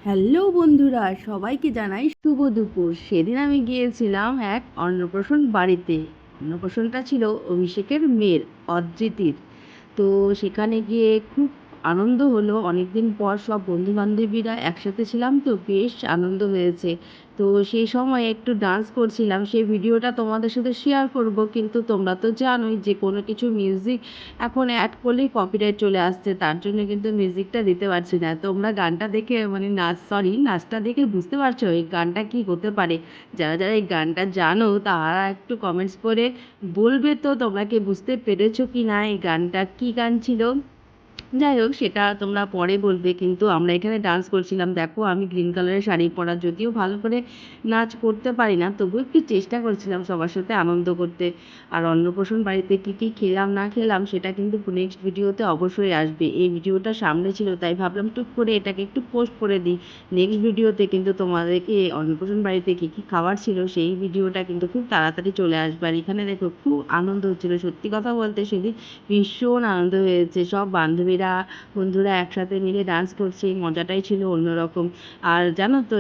Hello বন্ধুরা, সবাইকে জানাই শুভ দুপুর। সেদিন আমি গিয়েছিলাম এক অন্নপ্রাশন বাড়িতে। অন্নপ্রাশনটা ছিল অভিষেকের মেয়ের, অদ্রিতির। তো সেখানে গিয়ে খুব আনন্দ হলো। অনেকদিন পর সব বন্ধু বান্ধবীরা একসাথে ছিলাম, তো বেশ আনন্দ হয়েছে। তো সেই সময় একটু ডান্স করছিলাম, সেই ভিডিওটা তোমাদের সাথে শেয়ার করব। কিন্তু তোমরা তো জানোই যে কোনো কিছু মিউজিক এখন অ্যাড করলেই কপিরাইট চলে আসছে, তার জন্য কিন্তু মিউজিকটা দিতে পারছি না। তোমরা গানটা দেখে নাচটা দেখে বুঝতে পারছো এই গানটা কি হতে পারে? যারা যারা এই গানটা জানো তারা একটু কমেন্টস করে বলবে তো তোমরা কি বুঝতে পেরেছো কি না এই গানটা কি গান ছিল। যাই হোক, সেটা তোমরা পরে বলবে। কিন্তু আমরা এখানে ডান্স করছিলাম। দেখো, আমি গ্রিন কালারের শাড়ি পরা, যদিও ভালো করে নাচ করতে পারি না, তবুও একটু চেষ্টা করছিলাম সবার সাথে আনন্দ করতে। আর অন্নপ্রাশন বাড়িতে কী কী খেলাম না খেলাম সেটা কিন্তু নেক্সট ভিডিওতে অবশ্যই আসবে। এই ভিডিওটা সামনে ছিল তাই ভাবলাম টুক করে এটাকে একটু পোস্ট করে দিই। নেক্সট ভিডিওতে কিন্তু তোমাদেরকে অন্নপ্রাশন বাড়িতে কী কী খাবার ছিল সেই ভিডিওটা কিন্তু খুব তাড়াতাড়ি চলে আসবে। আর এখানে দেখো, খুব আনন্দ হচ্ছিল। সত্যি কথা বলতে সেদিন ভীষণ আনন্দ হয়েছে। সব বান্ধবীরা বন্ধুরা একসাথে মিলে ডান্স করছে, এই মজাটাই ছিল অন্যরকম। আর জানো তো,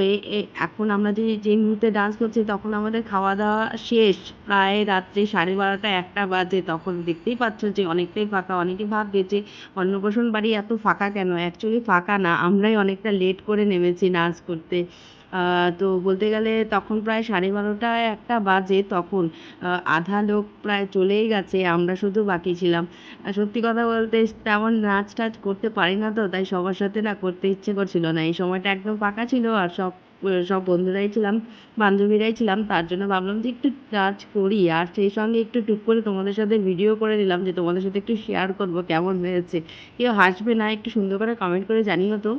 এখন আমরা যে মুহূর্তে ডান্স করছি তখন আমাদের খাওয়া দাওয়া শেষ, প্রায় রাত্রি 12:30 1টা বাজে। তখন দেখতেই পাচ্ছ যে অনেকটাই ফাঁকা। অনেকে ভাববে যে অন্নপ্রাশন বাড়ি এত ফাঁকা কেন? অ্যাকচুয়ালি ফাঁকা না, আমরাই অনেকটা লেট করে নেমেছি ডান্স করতে। তো বলতে গেলে তখন প্রায় 12:30 1টা বাজে। তখন আধা লোক প্রায় চলেই গেছে, আমরা শুধু বাকি ছিলাম। আর সত্যি কথা বলতে তেমন নাচ টাচ করতে পারি না, তো তাই সবার সাথে না করতে ইচ্ছে করছিল না। এই সময়টা একদম ফাঁকা ছিল আর সব বন্ধুরাই ছিলাম, বান্ধবীরাই ছিলাম। তার জন্য ভাবলাম যে একটু নাচ করি, আর সেই সঙ্গে একটু টুক করে তোমাদের সাথে ভিডিও করে নিলাম, যে তোমাদের সাথে একটু শেয়ার করবো কেমন হয়েছে। কেউ হাসবে না, একটু সুন্দর করে কমেন্ট করে জানিও তো।